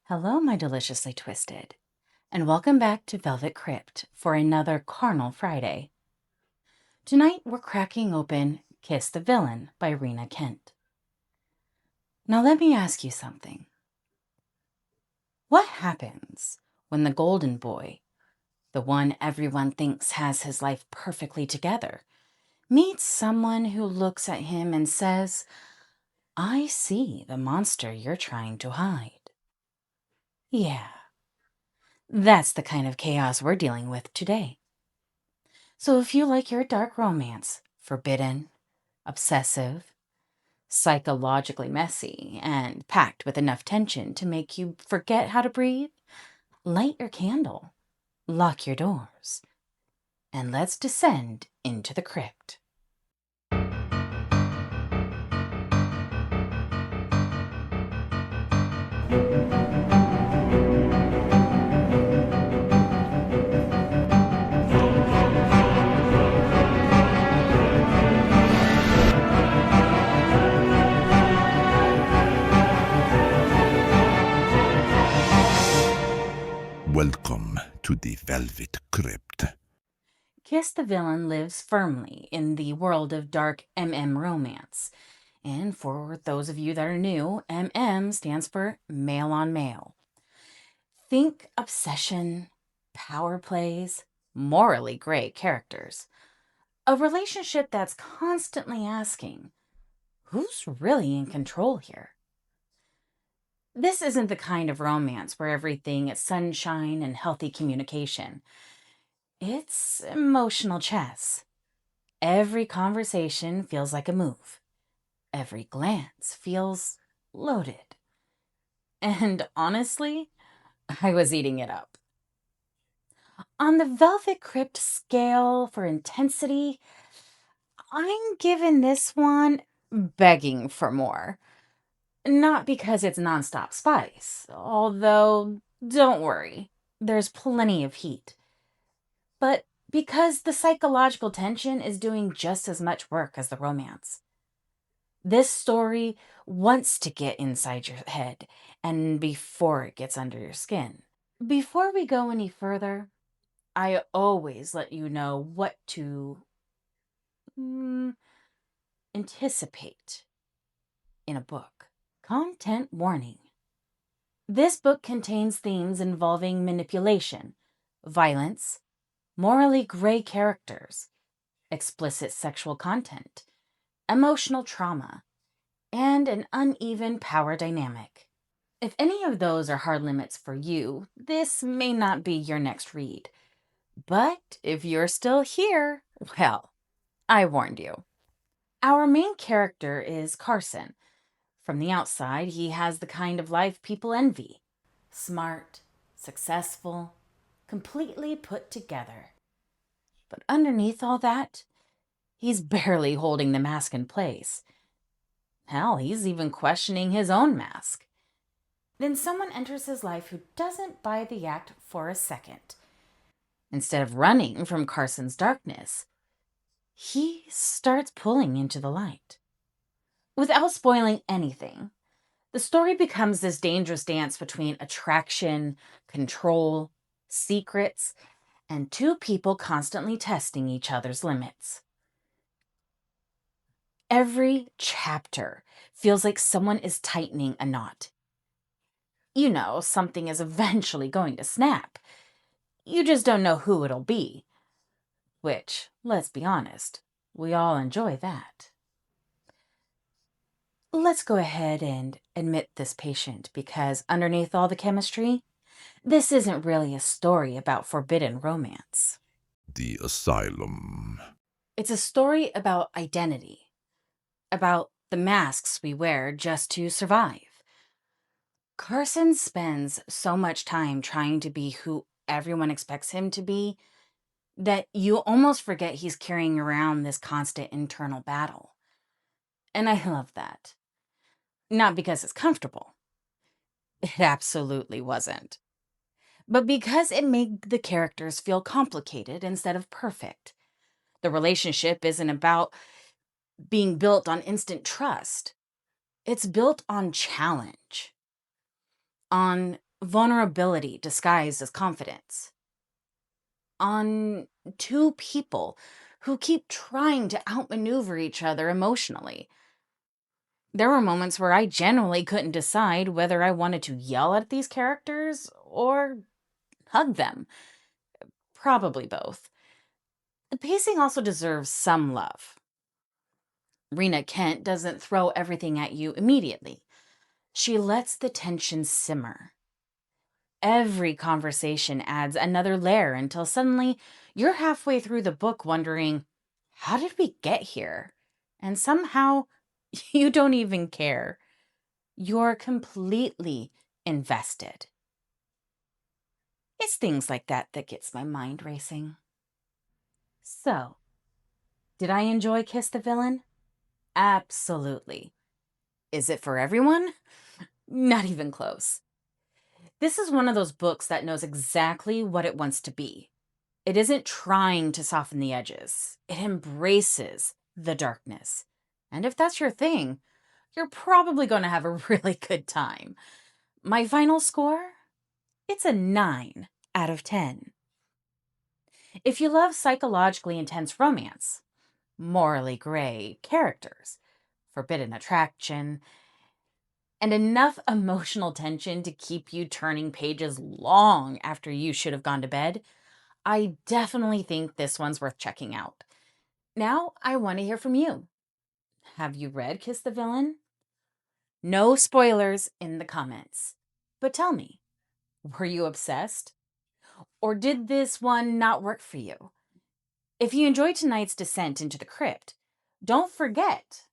Hello, my deliciously twisted, and welcome back to Velvet Crypt for another Carnal Friday. Tonight we're cracking open Kiss the Villain by Rina Kent. Now let me ask you something. What happens when the golden boy, the one everyone thinks has his life perfectly together, meets someone who looks at him and says, "I see the monster you're trying to hide"? Yeah, that's the kind of chaos we're dealing with today. So if you like your dark romance, forbidden, obsessive, psychologically messy, and packed with enough tension to make you forget how to breathe, light your candle, lock your doors, and let's descend into the crypt. Welcome to the Velvet Crypt. Kiss the Villain lives firmly in the world of dark romance. And for those of you that are new, stands for male on male. Think obsession, power plays, morally gray characters. A relationship that's constantly asking, who's really in control here? This isn't the kind of romance where everything is sunshine and healthy communication. It's emotional chess. Every conversation feels like a move. Every glance feels loaded. And honestly, I was eating it up. On the Velvet Crypt scale for intensity, I'm giving this one begging for more. Not because it's nonstop spice, although don't worry, there's plenty of heat. But because the psychological tension is doing just as much work as the romance. This story wants to get inside your head and before it gets under your skin. Before we go any further, I always let you know what to anticipate in a book. Content warning. This book contains themes involving manipulation, violence, morally gray characters, explicit sexual content, emotional trauma, and an uneven power dynamic. If any of those are hard limits for you, this may not be your next read. But if you're still here, well, I warned you. Our main character is Carson. From the outside, he has the kind of life people envy. Smart, successful, completely put together. But underneath all that, he's barely holding the mask in place. Hell, he's even questioning his own mask. Then someone enters his life who doesn't buy the act for a second. Instead of running from Carson's darkness, he starts pulling into the light. Without spoiling anything, the story becomes this dangerous dance between attraction, control, secrets, and two people constantly testing each other's limits. Every chapter feels like someone is tightening a knot. You know, something is eventually going to snap. You just don't know who it'll be. Which, let's be honest, we all enjoy that. Let's go ahead and admit this patient because underneath all the chemistry, this isn't really a story about forbidden romance. The Asylum. It's a story about identity, about the masks we wear just to survive. Carson spends so much time trying to be who everyone expects him to be that you almost forget he's carrying around this constant internal battle. And I love that. Not because it's comfortable. It absolutely wasn't. But because it made the characters feel complicated instead of perfect. The relationship isn't about being built on instant trust. It's built on challenge, on vulnerability disguised as confidence, on two people who keep trying to outmaneuver each other emotionally. There were moments where I genuinely couldn't decide whether I wanted to yell at these characters or hug them. Probably both. The pacing also deserves some love. Rina Kent doesn't throw everything at you immediately. She lets the tension simmer. Every conversation adds another layer until suddenly you're halfway through the book wondering, how did we get here? And somehow you don't even care. You're completely invested. It's things like that that gets my mind racing. So, did I enjoy Kiss the Villain? Absolutely. Is it for everyone? Not even close. This is one of those books that knows exactly what it wants to be. It isn't trying to soften the edges, it embraces the darkness. And if that's your thing, you're probably going to have a really good time. My final score? It's a 9 out of 10. If you love psychologically intense romance, morally gray characters, forbidden attraction, and enough emotional tension to keep you turning pages long after you should have gone to bed, I definitely think this one's worth checking out. Now, I want to hear from you. Have you read Kiss the Villain? No spoilers in the comments. But tell me, were you obsessed? Or did this one not work for you? If you enjoyed tonight's descent into the crypt, don't forget,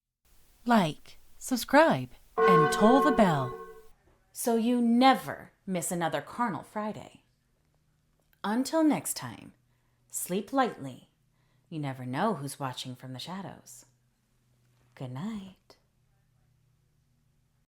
like, subscribe, and toll the bell so you never miss another Carnal Friday. Until next time, sleep lightly. You never know who's watching from the shadows. Good night.